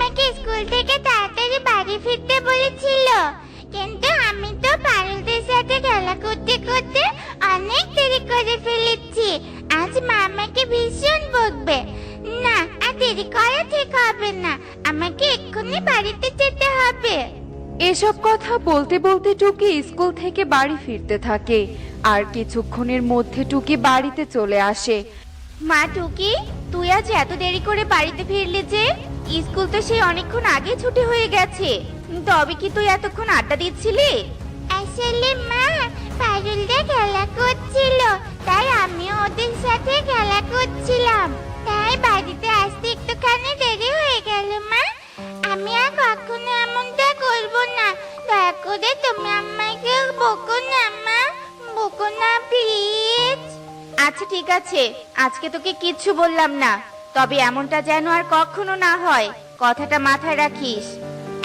আমাকে স্কুল থেকে তাড়াতাড়ি বাড়ি ফিরতে বলেছিল, কিন্তু আমি তো পারুলদের সাথে খেলা করতে করতে অনেক দেরি করে ফেলেছি। আজ মা আমাকে ভীষণ বকবে। না, আর দেরি করা ঠিক হবে না, আমাকে এক্ষুনি বাড়িতে যেতে হবে। এসব কথা বলতে বলতে টুকি স্কুল থেকে বাড়ি ফিরতে থাকে। আর কিছুক্ষণের মধ্যে টুকি বাড়িতে চলে আসে। মা টুকি, তুই আজ এত দেরি করে বাড়িতে ফিরলি যে? স্কুল তো সেই অনেকক্ষণ আগে ছুটি হয়ে গেছে, তবে কি তুই এতক্ষণ আড্ডা দিচ্ছিলি? আসলে মা, পারুলরা খেলা করছিল, তাই আমিও ওদের সাথে খেলা করছিলাম, তাই বাড়িতে আসতে একটুখানি দেরি হয়ে গেল। মা, আমি আর কখনো এমনটা করবো না, দয়া করে তুমি আমাকে বকো না মা, বকো না প্লিজ। আচ্ছা ঠিক আছে, আজকে তোকে কিচ্ছু বললাম না, তবে এমনটা যেন আর কখনো না হয়, কথাটা মাথায় রাখিস।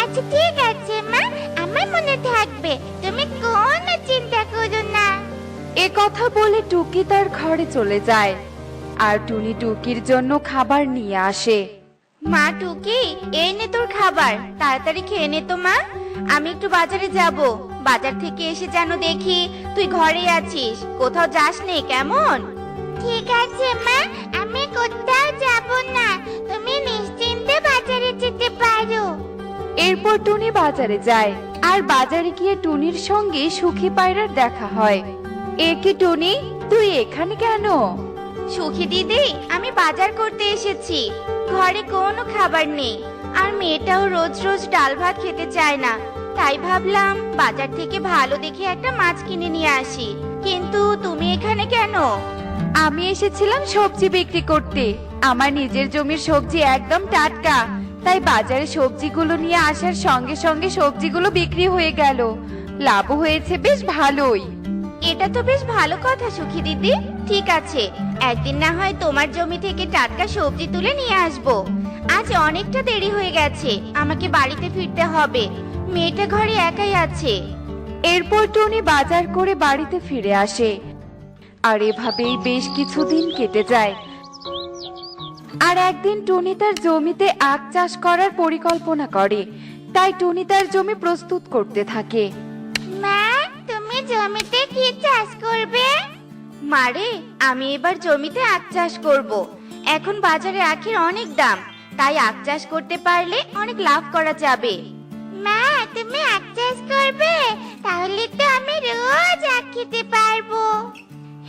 আচ্ছা ঠিক আছে মা, আমার মনে থাকবে, তুমি কোনো চিন্তা করো না। এ কথা বলে টুকি তার ঘরে চলে যায়। আর টুনি টুকির জন্য খাবার নিয়ে আসে। মা টুকি, এই নে তোর খাবার, তাড়াতাড়ি খেয়ে নে তো মা। আমি একটু বাজারে যাব, বাজার থেকে এসে যেন দেখি তুই ঘরেই আছিস, কোথাও যাস নে, কেমন? ঠিক আছে মা, আমি কোথাও যাব না, তুমি নিশ্চিন্তে বাজারে যেতে পারো। এরপর টুনি বাজারে যায়। আর বাজারে গিয়ে টুনির সঙ্গে সুখী পায়রার দেখা হয়। এ কি টুনি, তুই এখানে কেন? সুখী দিদি, আমি বাজার করতে এসেছি, ঘরে কোনো খাবার নেই, আর মেয়েটাও রোজ রোজ ডাল ভাত খেতে চায় না, তাই ভাবলাম বাজার থেকে ভালো দেখে একটা মাছ কিনে নিয়ে আসি। কিন্তু তুমি এখানে কেন? আমি এসেছিলাম সবজি বিক্রি করতে। আমার নিজের জমির সবজি একদম টাটকা, তাই বাজারে সবজিগুলো নিয়ে আসার সঙ্গে সঙ্গে সবজিগুলো বিক্রি হয়ে গেল। লাভ হয়েছে বেশ ভালোই। এটা তো বেশ ভালো কথা সুখী দিদি। ঠিক আছে, একদিন না হয় তোমার জমি থেকে টাটকা সবজি তুলে নিয়ে আসবো। আজ অনেকটা দেরি হয়ে গেছে, আমাকে বাড়িতে ফিরতে হবে, মেয়েটা ঘরে একাই আছে। এরপর টুনি বাজার করে বাড়িতে ফিরে আসে। আর এভাবেই বেশ কিছুদিন কেটে যায়। আর একদিন টুনি তার জমিতে আখ চাষ করার পরিকল্পনা করে, তাই টুনি তার জমি প্রস্তুত করতে থাকে। মা, তুমি জমিতে কি চাষ করবে? মারে, আমি এবার জমিতে আখ চাষ করব। এখন বাজারে আখের অনেক দাম, তাই আখ চাষ করতে পারলে অনেক লাভ করা যাবে। মা, তুমি আখ চাষ করবে? তাহলে তো আমি রোজ আখ খেতে পারবো।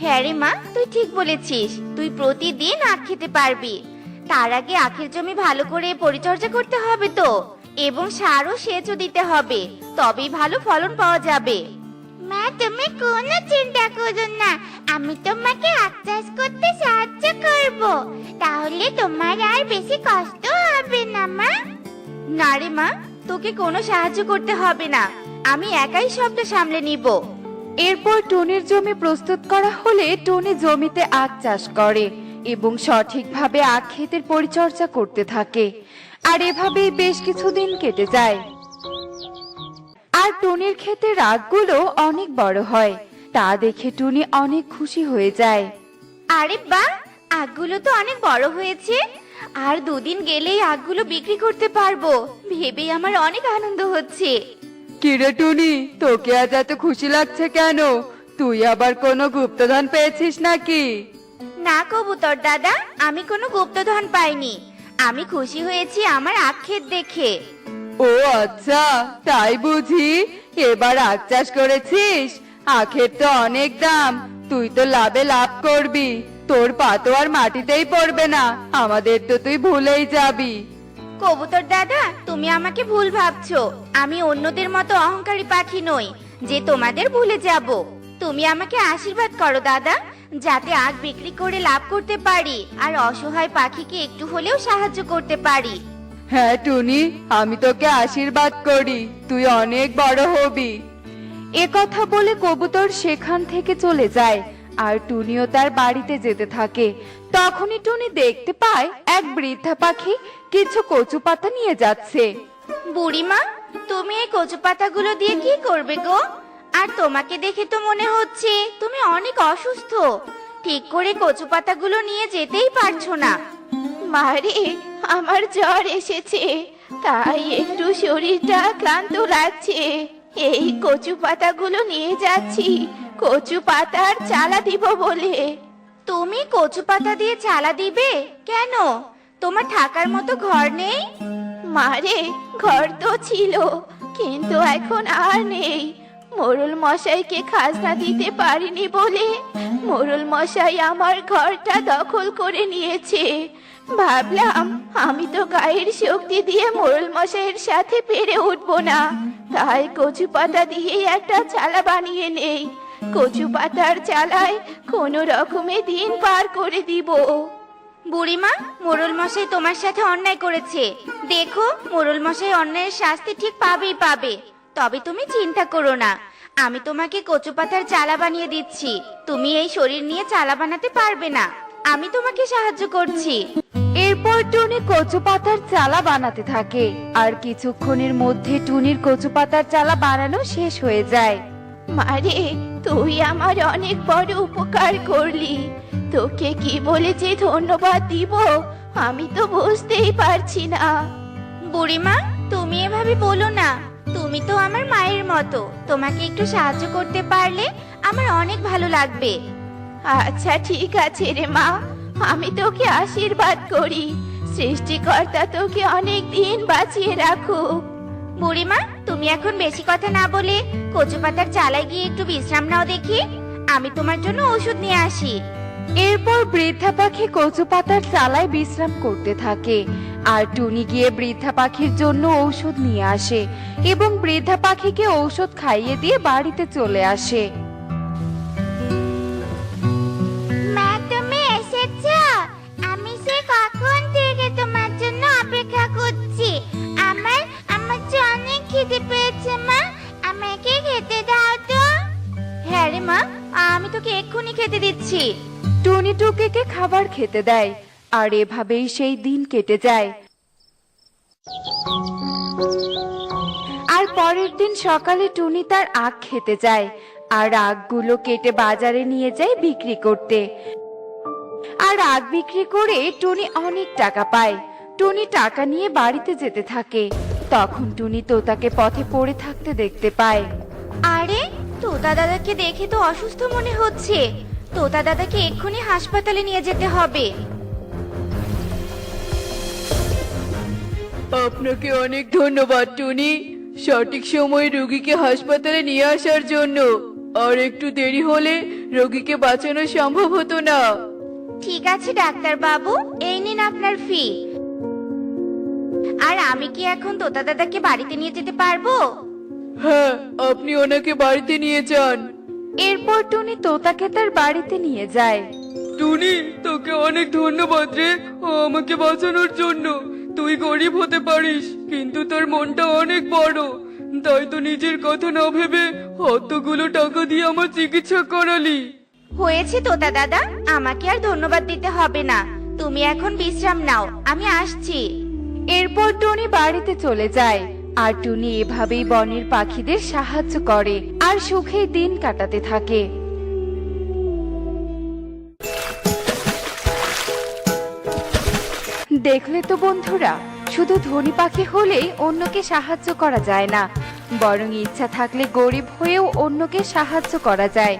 হ্যাঁ রে মা, তুই ঠিক বলেছিস, তুই প্রতিদিন আখ খেতে পারবি। তার আগে আখের জমি ভালো করে পরিচর্যা করতে হবে তো, এবং সারও সেচও দিতে হবে, তবেই ভালো ফলন পাওয়া যাবে। মা, তুমি কোনো চিন্তা করো না, আমি তোমাকে আখ চাষ করতে সাহায্য করব, তাহলে তোমার আর বেশি কষ্ট হবে না। মা, না রে মা, তোকে কোনো সাহায্য করতে হবে না, আমি একাই সবটা সামলে নিব। এরপর টুনির জমি প্রস্তুত করা হলে টুনি জমিতে আখ চাষ করে এবং সঠিকভাবে আখ ক্ষেতের পরিচর্যা করতে থাকে। আর এভাবেই বেশ কিছুদিন কেটে যায়। আর টুনির ক্ষেতের আখগুলো অনেক বড় হয়, তা দেখে টুনি অনেক খুশি হয়ে যায়। আরে বাহ, আখগুলো তো অনেক বড় হয়েছে, আর দুদিন গেলেই আখগুলো বিক্রি করতে পারবো, ভেবেই আমার অনেক আনন্দ হচ্ছে। কিরে টুনি, তোকে আজ এত খুশি লাগছে কেন? তুই আবার কোনো গুপ্তধন পেয়েছিস নাকি? না কবুতর দাদা, আমি কোনো গুপ্তধন পাইনি, আমি খুশি হয়েছি আমার আখ ক্ষেত দেখে। ও আচ্ছা, তাই বুঝি। এবার আখ চাষ করেছিস? আখের তো অনেক দাম, তুই তো লাভে লাভ করবি, তোর পা তো আর মাটিতেই পড়বে না, আমাদের তো তুই ভুলেই যাবি। কবুতর দাদা, তুমি আমাকে ভুল ভাবছো, আমি অন্যদের মতো অহংকারী পাখি নই যে তোমাদের ভুলে যাব। তুমি আমাকে আশীর্বাদ করো দাদা, যাতে আখ বিক্রি করে লাভ করতে পারি আর অসহায় পাখিকে একটু হলেও সাহায্য করতে পারি। হ্যাঁ টুনি, আমি তোকে আশীর্বাদ করি, তুই অনেক বড় হবি। এ কথা বলে কবুতর সেখান থেকে চলে যায়। আর টুনিও তার বাড়িতে যেতে থাকে। তখনই টুনি দেখতে পায় এক বৃদ্ধা পাখি কিছু কচু পাতা নিয়ে যাচ্ছে। বুড়িমা, তুমি এই কচু পাতাগুলো দিয়ে কি করবে গো? আর তোমাকে দেখে তো মনে হচ্ছে তুমি অনেক অসুস্থ, ঠিক করে কচু পাতাগুলো নিয়ে যেতেই পারছো না। মারে, আমার জ্বর এসেছে, তাই একটু শরীরটা ক্লান্ত লাগছে। এই কচু পাতাগুলো নিয়ে যাচ্ছি কচু পাতার চালা দিব বলে। তুমি কচু পাতা দিয়ে চালা দিবে কেন? তোমার থাকার মতো ঘর নেই? মারে, ঘর তো ছিল, কিন্তু এখন আর নেই। মোড়ল মশাইকে খাজনা দিতে পারিনি বলে মোড়ল মশাই আমার ঘরটা দখল করে নিয়েছে। ভাবলাম আমি তো গায়ের শক্তি দিয়ে মোড়ল মশাইয়ের সাথে পেরে উঠবো না, তাই কচু পাতা দিয়ে একটা চালা বানিয়ে নেই। কচু পাতার চালায় কোনো রকমে দিন পার করে দিব। বুড়িমা, মোড়ল মশাই তোমার সাথে অন্যায় করেছে। দেখো, মোড়ল মশাই অন্যায়ের শাস্তি ঠিক পাবেই পাবে। তবে তুমি চিন্তা করো না, আমি তোমাকে কচু পাতার চালা বানিয়ে দিচ্ছি। তুমি এই শরীর নিয়ে চালা বানাতে পারবে না, আমি তোমাকে সাহায্য করছি। এরপর টুনি কচু পাতার চালা বানাতে থাকে, আর কিছুক্ষণের মধ্যে টুনির কচু পাতার চালা বানানো শেষ হয়ে যায়। মারে, তুই আমার অনেক বড় উপকার করলি। তোকে কি বলে যে ধন্যবাদ দিব আমি তো বুঝতেই পারছি না। বুড়িমা, তুমি এভাবে বলো না। তুমি তো আমার মায়ের মতো, তোমাকে একটু সাহায্য করতে পারলে আমার অনেক ভালো লাগবে। আচ্ছা ঠিক আছে রে মা, আমি তোকে আশীর্বাদ করি। সৃষ্টিকর্তা তোকে অনেক দিন বাঁচিয়ে রাখুক। বুড়িমা, তুমি এখন বেশি কথা না বলে কচু পাতার চালায় গিয়ে একটু বিশ্রাম নাও দেখি। আমি তোমার জন্য ওষুধ নিয়ে আসি। এরপর বৃদ্ধা পাখি কচু পাতার চালায় বিশ্রাম করতে থাকে, আর টুনি গিয়ে বৃদ্ধা পাখির জন্য ঔষধ নিয়ে আসে এবং বৃদ্ধা পাখিকে ঔষধ খাইয়ে দিয়ে বাড়িতে চলে আসে। মা, তুমি এসেছো? আমি সে কখন থেকে তোমার জন্য অপেক্ষা করছি। আমার যে অনেক খিদে পেয়েছে মা, আমাকে খেতে দাও তো। হ্যাঁ রে মা, আমি তোকে এক্ষুনি খেতে দিচ্ছি। টুনি টুকিকে খাবার খেতে দেয়, আর এভাবেই সেই দিন কেটে যায়। আর পরের দিন সকালে টুনি তার আখ খেতে যায়, আর আখগুলো কেটে বাজারে নিয়ে যায় বিক্রি করতে। আর আখ বিক্রি করে টুনি অনেক টাকা পায়। টুনি টাকা নিয়ে বাড়িতে যেতে থাকে, তখন টুনি তোতাকে পথে পড়ে থাকতে দেখতে পায়। আরে, তোতা দাদাকে দেখে তো অসুস্থ মনে হচ্ছে। তোতা দাদাকে এক্ষুনি হাসপাতালে নিয়ে যেতে হবে। আপনাকে অনেক ধন্যবাদ টুনি, সঠিক সময়ে রোগীকে হাসপাতালে নিয়ে আসার জন্য। আর একটু দেরি হলে রোগীকে বাঁচানো সম্ভব হতো না। ঠিক আছে ডাক্তার বাবু, এই নিন আপনার ফি। আর আমি কি এখন তোতা দাদাকে বাড়িতে নিয়ে যেতে পারবো? হ্যাঁ, আপনি ওনাকে বাড়িতে নিয়ে যান। এরপর টুনি তোতাকে তার বাড়িতে নিয়ে যায়। টুনি, তোকে অনেক ধন্যবাদ রে আমাকে বাঁচানোর জন্য। তুই গরিব হতে পারিস, কিন্তু তোর মনটা অনেক বড়। তাই তো নিজের কথা না ভেবে অতগুলো টাকা দিয়ে আমার চিকিৎসা করালি। হয়েছে তোতা দাদা, আমাকে আর ধন্যবাদ দিতে হবে না। তুমি এখন বিশ্রাম নাও, আমি আসছি। এরপর টুনি বাড়িতে চলে যায়, আর টুনি এভাবেই বনের পাখিদের সাহায্য করে আর সুখে দিন কাটাতে থাকে। দেখলে তো বন্ধুরা, শুধু ধনী পাখি হলেই অন্যকে সাহায্য করা যায় না, বরং ইচ্ছা থাকলে গরিব হয়েও অন্যকে সাহায্য করা যায়।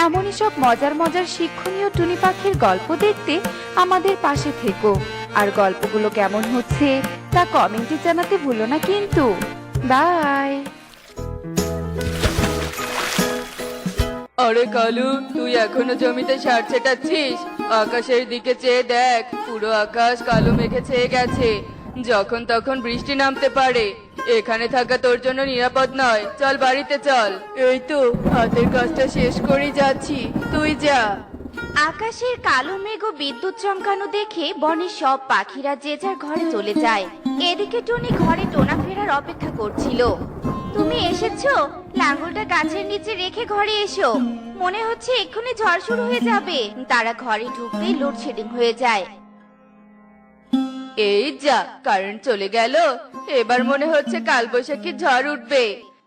এমনই সব মজার মজার শিক্ষণীয় টুনি পাখির গল্প দেখতে আমাদের পাশে থেকো। আর গল্পগুলো কেমন হচ্ছে তা কমেন্টে জানাতে ভুলো না কিন্তু। বাই। আরে কালু, তুই এখনো জমিতে সার ছেটাচ্ছিস? আকাশের দিকে চেয়ে দেখ, পুরো আকাশ কালো মেঘে ছেয়ে গেছে। যখন তখন বৃষ্টি নামতে পারে। এখানে থাকা তোর জন্য নিরাপদ নয়, চল বাড়িতে চল। এই তো হাতের কাজটা শেষ করে যাচ্ছি, তুই যা। আকাশের কালো মেঘ ও বিদ্যুৎ চমকানো দেখে বনের সব পাখিরা যে যার ঘরে চলে যায়। এদিকে টুনি ঘরে টোনা ফেরার অপেক্ষা করছিল। তুমি এসেছো? লাঙ্গলটা গাছের নিচে রেখে ঘরে এসো। মনে হচ্ছে এক্ষুনি ঝড় শুরু হয়ে যাবে। তারা ঘরে ঢুকতেই লোডশেডিং হয়ে যায়। এই যা, কারেন্ট চলে গেল। এবার মনে হচ্ছে কালবৈশাখী ঝড় উঠবে।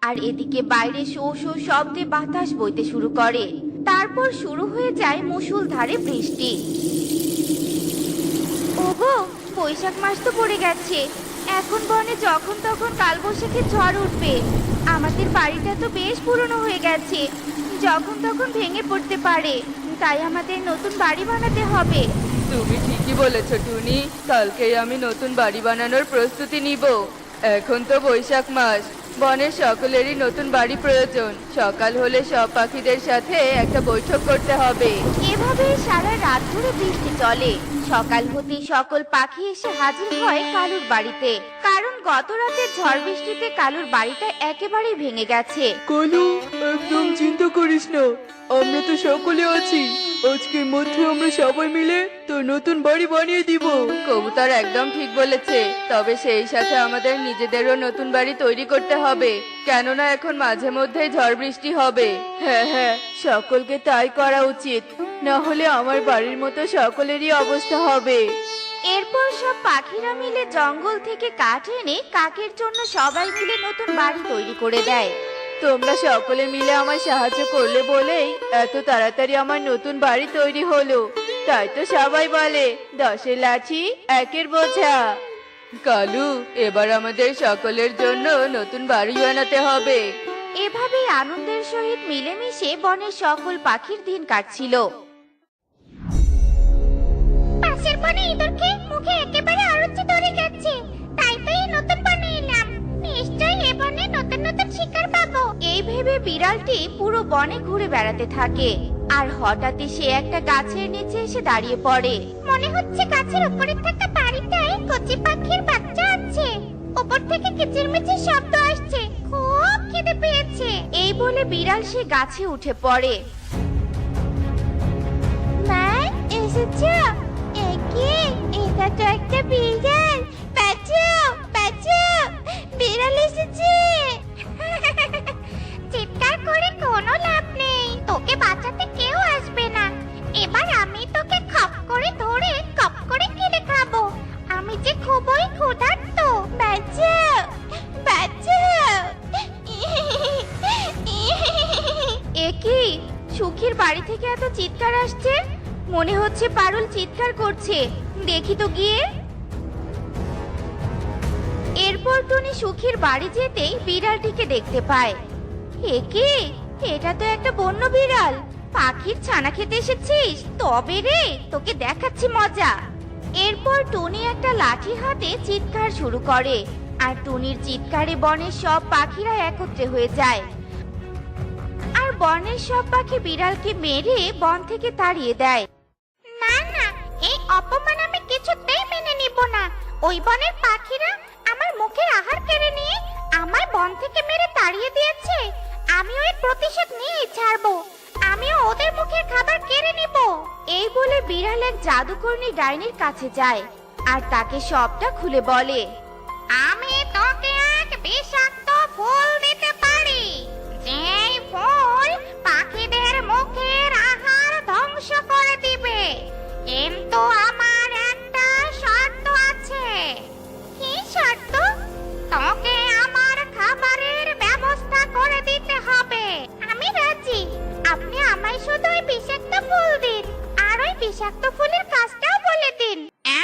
আর এদিকে বাইরে শো শো শব্দে বাতাস বইতে শুরু করে। তারপর শুরু হয়ে যায় মুষলধারে বৃষ্টি। ওগো, বৈশাখ মাস তো পড়ে গেছে। এখন বনে যখন তখন কালবৈশাখী ঝড় উঠবে। আমাদের বাড়িটা তো বেশ পুরনো হয়ে গেছে, যখন তখন ভেঙে পড়তে পারে। তাই আমাদের নতুন বাড়ি বানাতে হবে। তুমি ঠিকই বলেছ টুনি, কালকেই আমি নতুন বাড়ি বানানোর প্রস্তুতি নিব। এখন তো বৈশাখ মাস, বনের সকলেরই নতুন বাড়ি প্রয়োজন। সকাল হলে সব পাখিদের সাথে একটা বৈঠক করতে হবে। এভাবে সারা রাত ধরে বৃষ্টি চলে। সকাল হতেই সকল পাখি এসে হাজির হয় কালুর বাড়িতে, কারণ গত রাতে ঝড় বৃষ্টিতে কালুর বাড়িটা একেবারেই ভেঙে গেছে। কালু, একদম চিন্তা করিস না, আমরা তো সকলে আছি। আজকের মধ্যে আমরা সবাই মিলে তোর নতুন বাড়ি বানিয়ে দিব। কবুতর একদম ঠিক বলেছে, তবে সেই সাথে আমাদের নিজেদেরও নতুন বাড়ি তৈরি করতে হবে, কেননা এখন মাঝে মধ্যে ঝড় বৃষ্টি হবে। হ্যাঁ হ্যাঁ, সকলকে তাই করা উচিত, না হলে আমার বাড়ির মতো সকলেরই অবস্থা হবে। এরপর সব পাখিরা মিলে জঙ্গল থেকে কাঠ এনে কাকের জন্য সবাই মিলে নতুন বাড়ি তৈরি করে দেয়। তোমরা সকলে মিলে আমায় সাহায্য করলে বলেই এত তাড়াতাড়ি আমার নতুন বাড়ি তৈরি হলো। তাই তো সবাই বলে 10-এর লাঠি 1-এর বোঝা। কালু, এবার আমাদের সকলের জন্য নতুন বাড়ি বানাতে হবে। এভাবেই আনন্দের সহিত মিলেমিশে বনের সকল পাখির দিন কাটছিল। পাশের বনে ইঁদুরকে মুখে একেবারে আরুচি ধরে গেছে, তাই তো এই নতুন বনে এলাম। নিশ্চয়ই এ বনে নতুন নতুন শিকার পাবো। এই ভেবে বিড়ালটি পুরো বনে ঘুরে বেড়াতে থাকে, আর হঠাৎই সে একটা গাছের নিচে এসে দাঁড়িয়ে পড়ে। মনে হচ্ছে গাছের উপরে থাকা বাড়িটায় কচি পাখির বাচ্চা আছে। উপর থেকে কিচিরমিচির শব্দ আসছে, খুব খিদে পেয়েছে। এই বলে বিড়াল সে গাছে উঠে পড়ে। মা, এসেছো? এটা তো একটা বিড়াল। বাঁচাও, বাঁচাও, বিড়াল এসেছে। চিৎকার করে কোনো লাভ নেই, তোকে বাঁচাতে কেউ আসবে না। এবার আমি তোকে খপ করে ধরে কপ করে কিনে খাবো। আমি যে খুবই ক্ষুধার্ত। বাঁচাও, বাঁচাও। এ কি, সুখীর বাড়ি থেকে এত চিৎকার আসছে? মনে হচ্ছে পারুল চিৎকার করছে, দেখি তো গিয়ে। এরপর টুনি সুখীর বাড়ি যেতেই বিড়ালটিকে দেখতে পায়। এ কি, এটা তো একটা বন্য বিড়াল। পাখির ছানা খেতে এসেছিস? তবে রে, তোকে দেখাচ্ছি মজা। এরপর টুনি একটা লাঠি হাতে চিৎকার শুরু করে, আর টুনির চিৎকারে বনের সব পাখিরা একত্রে হয়ে যায়। আর বনের সব পাখি বিড়ালকে মেরে বন থেকে তাড়িয়ে দেয়। না না, এই অপমান আমি কিছুতেই মেনে নিব না। ওই বনের পাখিরা আমার মুখের আহার কেড়ে নিয়ে আমায় বন থেকে মেরে তাড়িয়ে দিয়েছে। আমিও এর প্রতিশোধ নিয়েই ছাড়বো। আমিও ওদের মুখের খাবার কেড়ে নিব। এই বলে বিড়াল এক জাদুকরনী ডাইনির কাছে যায়, আর তাকে সবটা খুলে বলে। আমি তোকে এক বিষাক্ত ফুল দিতে পারি, যেই ফুল পাখিদের মুখের আহার ধ্বংস করে দিবে। কিন্তু আমার একটা শর্ত আছে। কি শর্ত? তোকে আমার খাবারের ব্যবস্থা করে দিতে হবে। আমি রাজি, আপনি আমায় শুধু ওই বিষাক্ত ফুল দিন, আর ওই বিষাক্ত ফুলের কাজটাও বলে দিন।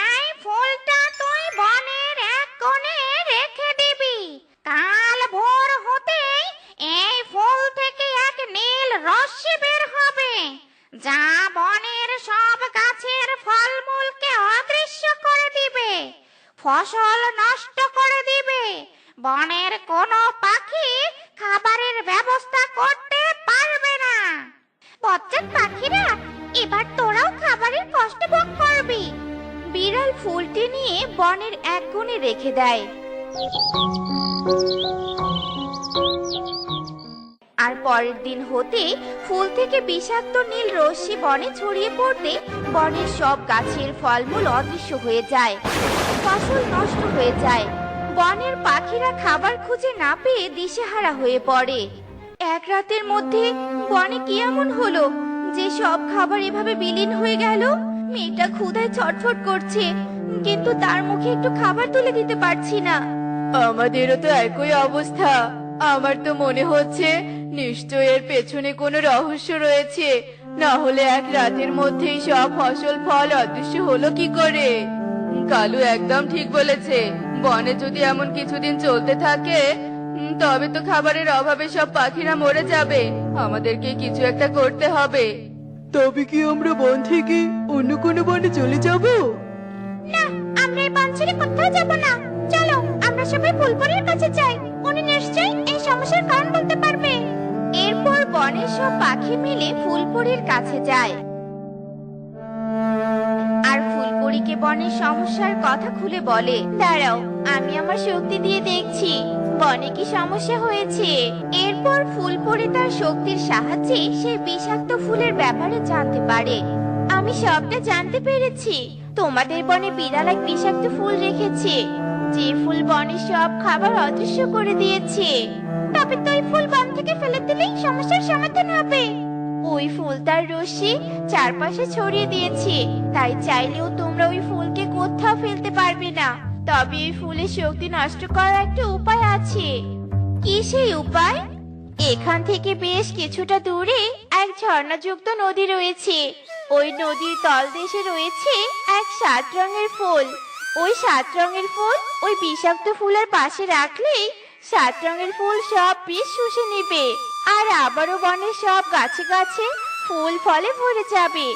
এই ফুলটা তুই বনের এক কোণে রেখে দিবি। কাল ভোর হতেই এই ফুল থেকে এক নীল রশ্মি বের হবে, যা বনের সব গাছের ফলমূলকে অদৃশ্য করে দিবে, ফসল নষ্ট করে দিবে। বনের কোনো পাখি খাবারের ব্যবস্থা করতে পারবে না। বজ্জাত পাখিরা, এবার তোরাও খাবারের কষ্ট ভোগ করবি। বিড়াল ফুলটি নিয়ে বনের এক কোণে রেখে দেয়। আর পরের দিন হতে ফুল থেকে বিষাক্ত নীল রশ্মি বনে ছড়িয়ে পড়তে বনের সব গাছের ফলমূল অদৃশ্য হয়ে যায়, ফসল নষ্ট হয়ে যায়। বনের পাখিরা খাবার খুঁজে না পেয়ে দিশেহারা হয়ে পড়ে। এক রাতের মধ্যে বনে কি এমন হলো যে সব খাবার এভাবে বিলীন হয়ে গেল? মেয়েটা ক্ষুধায় ছটফট করছে, কিন্তু তার মুখে একটু খাবার তুলে দিতে পারছি না। আমাদেরও তো একই অবস্থা। আমার তো মনে হচ্ছে নিশ্চয় এর পেছনে কোনো রহস্য রয়েছে, না হলে এক রাতের মধ্যেই সব ফসল ফল অদৃশ্য হলো কি করে? কালু একদম ঠিক বলেছে, বনে যদি এমন কিছুদিন চলতে থাকে তবে তো খাবারের অভাবে সব পাখিরা মরে যাবে। আমাদেরকে কিছু একটা করতে হবে। তবে কি আমরা বন থেকে অন্য কোনো বনে চলে যাব? না, আমরা এই বন ছেড়ে কোথাও যাব না। চলো আমরা সবাই ফুলপরির কাছে যাই, উনি নিশ্চয়ই এই সমস্যার কারণ বলতে পারবে। এরপর বনের সব পাখি মিলে ফুলপরির কাছে যায় আর ফুলপরিকে বনের সমস্যার কথা খুলে বলে। দাঁড়াও, আমি আমার শক্তি দিয়ে দেখছি বনে কি সমস্যা হয়েছে। এরপর ফুলপরি তার শক্তির সাহায্যে সেই বিষাক্ত ফুলের ব্যাপারে জানতে পারে। আমি সবটা জানতে পেরেছি। তোমাদের বনে বিড়াল এক বিষাক্ত ফুল রেখেছে, যে ফুল বনের সব খাবার অদৃশ্য করে দিয়েছে। তবে তো ওই ফুল বন থেকে ফেলে দিলেই সমস্যার সমাধান হবে। ওই ফুল তার রশ্মি চারপাশে ছড়িয়ে দিয়েছে, তাই চাইলেও তোমরা ওই ফুলকে কোথাও ফেলতে পারবে না। তবে এই ফুলের শক্তি নষ্ট করার একটা উপায় আছে। কি সেই উপায়? এখান থেকে বেশ কিছুটা দূরে এক ঝর্ণাযুক্ত নদী রয়েছে। ওই নদীর তলদেশে রয়েছে এক 7 রঙের ফুল। ওই 7 রঙের ফুল ওই বিষাক্ত ফুলের পাশে রাখলেই 7 রঙের ফুল সব বিষ শুষে নেবে, আর আবারও বনের সব গাছে গাছে ফুল ফলে ভরে যাবে।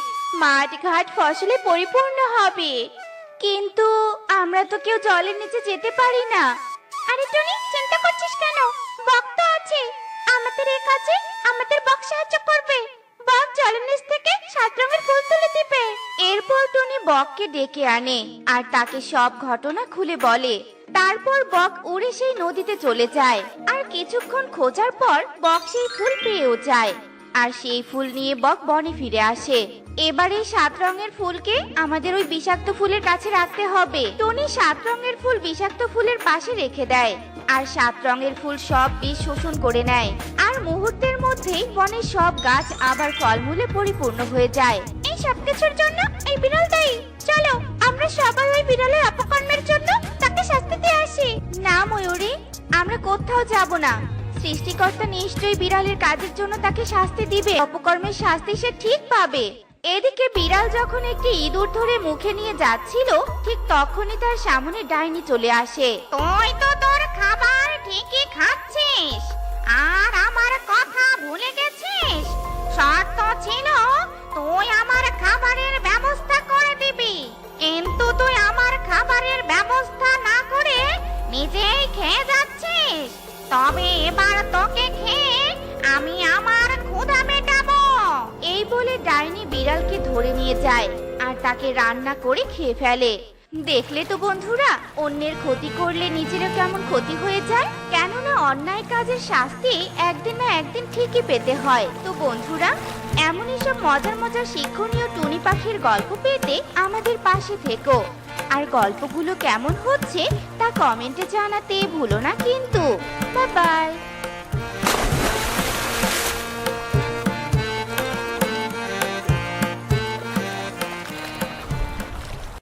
মাঠ ঘাট ফসলে পরিপূর্ণ হবে। কিন্তু আমরা তো কেউ জলের নিচে যেতে পারি না। আরে টনি, চিন্তা করছিস কেন? বক তো আছে, আমাদের এই কাজে আমাদের বক সাহায্য করবে। বক জলের নিচ থেকে 7 রঙের ফুল তুলে দিবে। এরপর টনি বককে ডেকে আনে আর তাকে সব ঘটনা খুলে বলে। তারপর বক উড়ে সেই নদীতে চলে যায়, আর কিছুক্ষণ খোঁজার পর বক সেই ফুল পেয়েও যায়। আর সেই ফুল নিয়ে বক বনে ফিরে আসে। এবারে 7 রঙের ফুলকে আমাদের ওই বিষাক্ত ফুলের কাছে রাখতে হবে। টনি 7 রঙের ফুল বিষাক্ত ফুলের পাশে রেখে দেয়, আর 7 রঙের ফুল সব বিষ শোষণ করে নেয়। আর মুহূর্তের মধ্যেই বনের সব গাছ আবার ফলমূলে পরিপূর্ণ হয়ে যায়। এই সব কিছুর জন্য এই বিড়াল দায়ী। চলো আমরা সবাই ওই বিড়ালের অপকর্মের জন্য তাকে শাস্তি দিয়ে আসি। না ময়ূরী, আমরা কোথাও যাব না। সৃষ্টিকর্তা নিশ্চয়ই বিড়ালের কাজের জন্য তাকে শাস্তি দিবে। অপকর্মের শাস্তি সে ঠিক পাবে। এদিকে বিড়াল যখন একটি ইঁদুর ধরে মুখে নিয়ে যাচ্ছিল, ঠিক তখনই তার সামনে ডাইনি চলে আসে। তুই তো তোর খাবার ঠিকই খাচ্ছিস, আর আমার কথা ভুলে গেছিস। শর্ত ছিল তুই আমার খাবারের ব্যবস্থা করে দিবি, কিন্তু তুই আমার খাবারের ব্যবস্থা না করে নিজেই খেয়ে যাচ্ছিস। তবে এবার তোকে খেয়ে আমি আমার ক্ষুধা মেটাবো। এই বলে ডাইনি বিড়ালকে ধরে নিয়ে যায় আর তাকে রান্না করে খেয়ে ফেলে। দেখলে তো বন্ধুরা, অন্যের ক্ষতি করলে নিজেরও কেমন ক্ষতি হয়ে যায়। কেননা অন্যায় কাজের শাস্তি একদিন না একদিন ঠিকই পেতে হয়। তো বন্ধুরা, এমনই সব মজার মজার শিক্ষণীয় টুনি পাখির গল্প পেতে আমাদের পাশে থেকো। আর গল্পগুলো কেমন হচ্ছে তা কমেন্টে জানাতে ভুলো না কিন্তু। Bye bye.